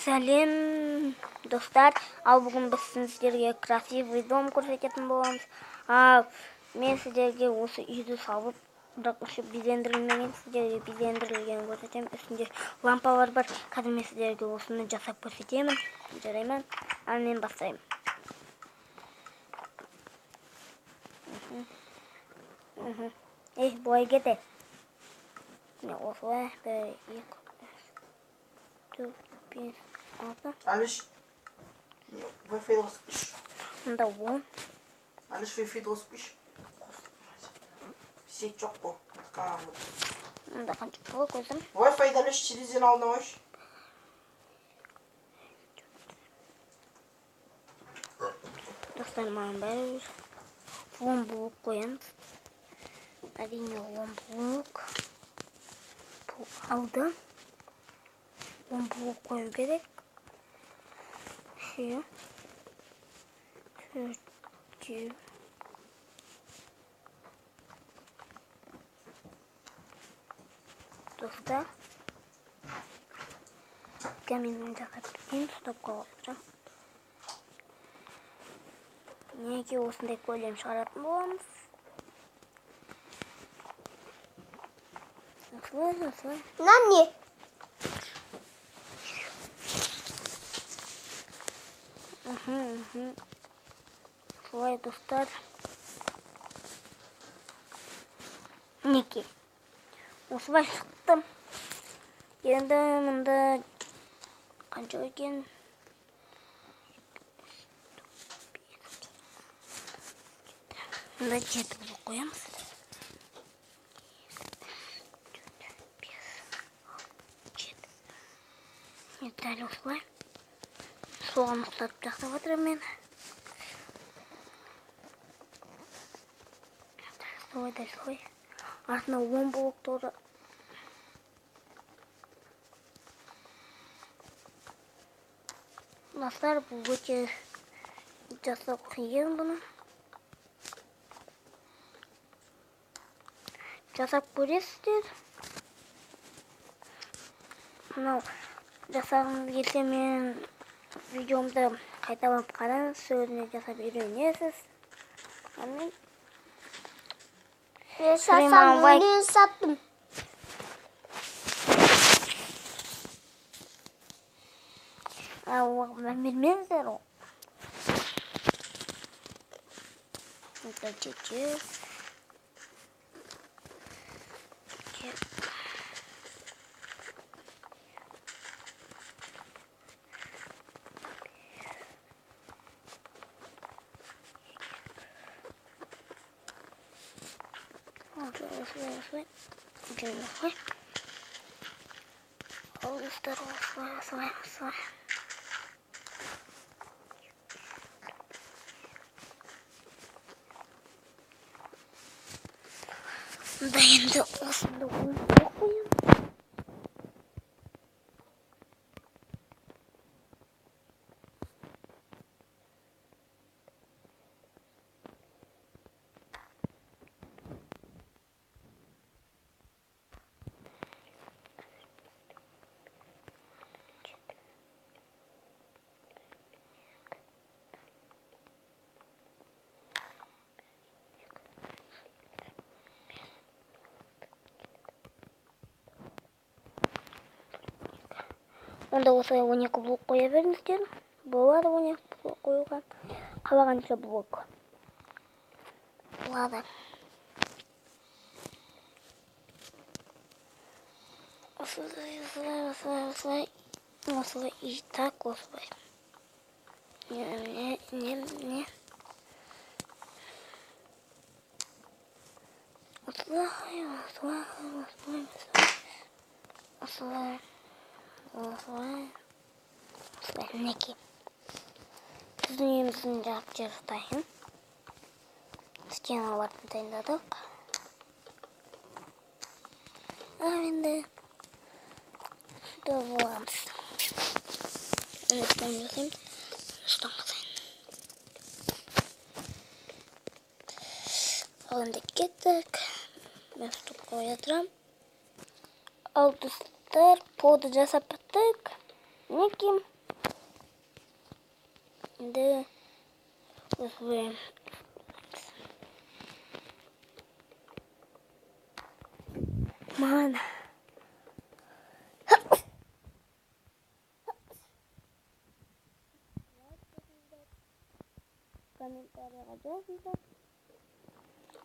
Сәлем, достар. Ал бүгін біз сіздерге красивый дом көрсететін боламыз. Мен сіздерге осы үйді салып, бірақ үші безендірілмеген, сіздерге безендірілген көрсетемін. Үстінде лампалар бар. Қазір мен сіздерге осыны жасап көрсетемін. Жарайды ма? Ал мен бастаймын. Былай кете. Осылай, 1, 2, 4, 5, 6. Алиш, Wi-Fi досыппиш. Мында 10. Алиш, Wi-Fi досыппиш. Сеть жоқ бұл. Мында қанша болу көзім. Wi-Fi Алиш, телевизион алдына қойшы. Достар, маған бәрі 10 блок қоямыз. Әрине 10 блок. Бұл алды. 10 блок қою керек. Şu. Türkçü. Dostlar. Каменный закатпен ұстап қалып. Неге осындай көлем шығаратын боламыз? Осылай. Нани? Солай, достар. Неке. Осылай шықтым. Енді мұнда қанша екен? Мұнда 7 блок қоямыз. 7. Дәл осылай. Соған ұстап жасап отырмын мен. Солай. Артына 10 блок толы. Достар, бұл өте жасап қиын бұны. Жасап көресіздер. Мынау жасағым келсе мен видеомды қайталап қараңыз, сөзіне жасап үйренесіз. Амин. Bugün sattım. Ben bilmezler o. Burada çekiyor. Осылай. Осылай. Да енді осында қоямын. Онда осылай 12 блок қоя беріңіздер. Болады 12 блок қоюға. Қалағанша блок. Болады. Осылай. И так осылай. Не. Осылай. Мінекей. Біздің үйіміздің жақ жері дайын. Стеналарды дайындадық. Енді сүйтіп боламыз. Үстен жасайым. Үстен жасайын. Ал енді кеттік. Мен үстіп қоя тұрам. Ал достар, поды жасап біттік. Мінекей. Şimdi освоим. Мана. Комментарийға жазыңыздар.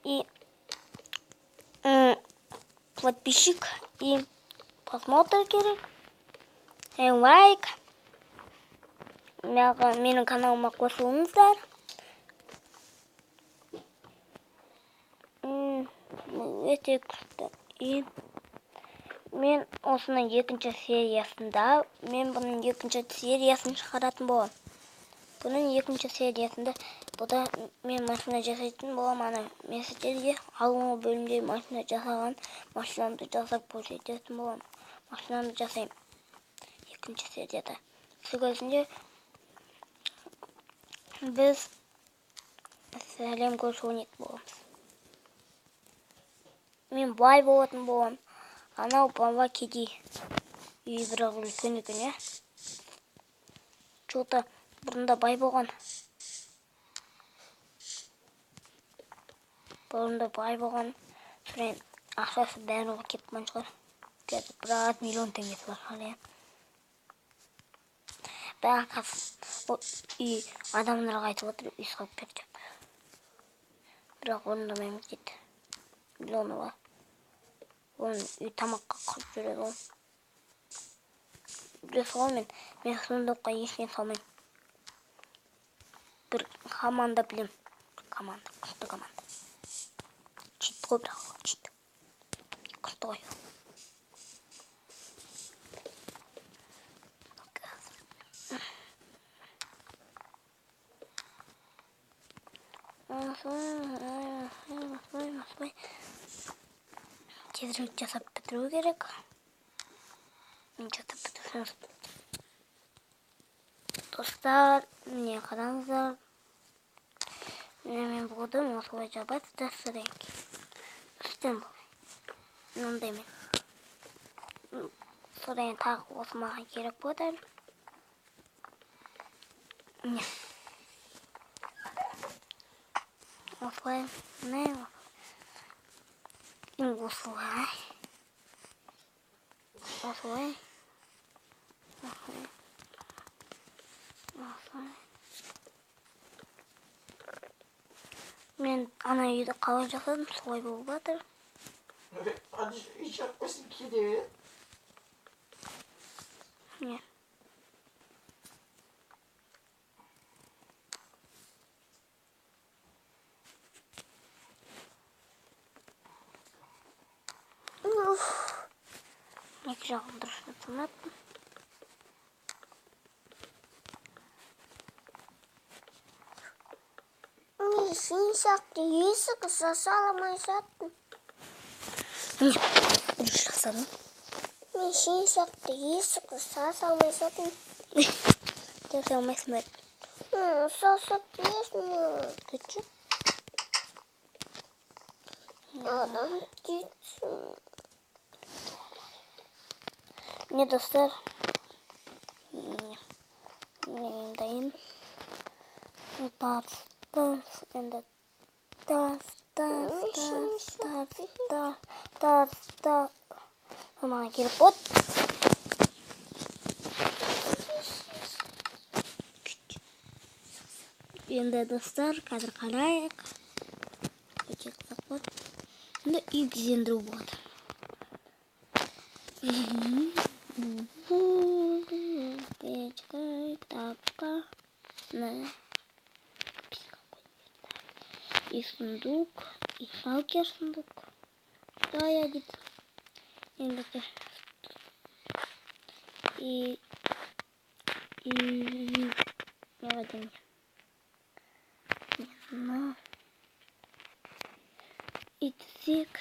И подписчик и просмотр керек. И лайк. Менің каналыма қосылыңыздар. Өте күшті. И мен осының екінші сериясында, мен бұның екінші сериясын шығаратын боламын. Бұның екінші сериясында бұда мен машина жасайтын болам. Ана мен сіздерге алдыңғы бөлімде машина жасаған машинамды жасап көрсететін болам. Машинамды жасаймын екінші серияда. Сөзінде біз сәлем көрісіп ойнайтын боламыз. Мен бай болатын болам. Анау баба кедей. Үй бірақ үлкен екен, иә? Что-то бұрында бай болған. Содан ақшасы бәрі кетіп қалған шығар. Қазір біраз миллион теңгесі бар шығар, иә. Бірақ үй адамдарға айтып отыр, үй салып бер деп. Бірақ орындамаймыз дейді. Миллионы бар. Оның үй тамаққа құрып жүреді ол. Білесіз ғой, мен сундукқа ештеңе салмаймын. Bir команда білем. Команда, күшті команда. Чит қой бірақ, чит. Күшті ғой. Тезірек жасап бітіру керек. Мен жасап бітірсеңіз. Достар, міне қараңыздар. Мен болдым, осылай жабады дәстірден кейін. Үстен болды. Мынандай мен. Содан тағы осы маған керек болды. Міне. Осылай, не осылай. Осылай. Мен ана үйді қалай жасадым, солай болып жатыр. Hadi hiç yapmasın ki de. Не. Екі жағын дұрыс жасамаппын. Мен сенсақты есігі жасаламай жаттым. Дұрыс жасадым. Мен сенсақты есігі жасаламай жаттым. Жаса алмайсың ба? Жасап бересің. Күтші? Адам кетсін. Не, достар. Мен дайын. Тарс, енді тарс. Маған келіп бот. Енді достар, қазір қарайық. Өте қызық бот. Енді үй безендіру болады. Печка, тапка, и сундук, и сталкер сундук. Да, я где-то. И давайте. И тюзик.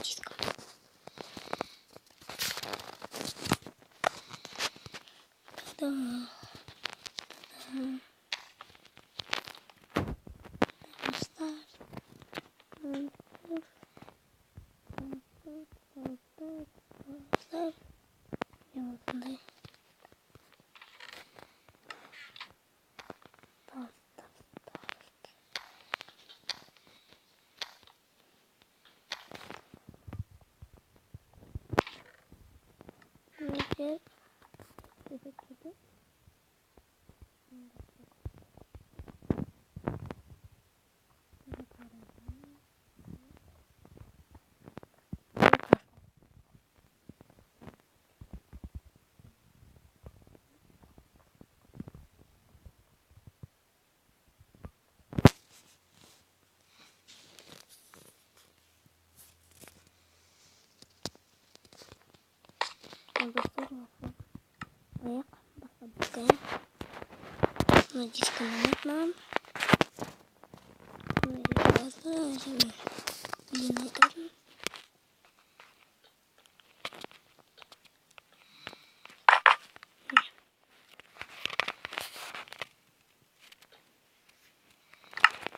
Чистка. Да. Gel. Dostlar ayak bakın. Надеюсь, нам.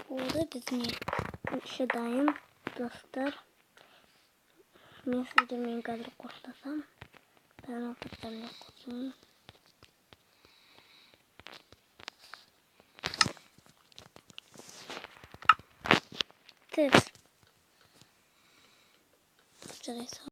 Burada біздің үші дайын достар. Мен сіздермен қазір қоштасам. Ben ortadan koyayım. Ters. Şuraya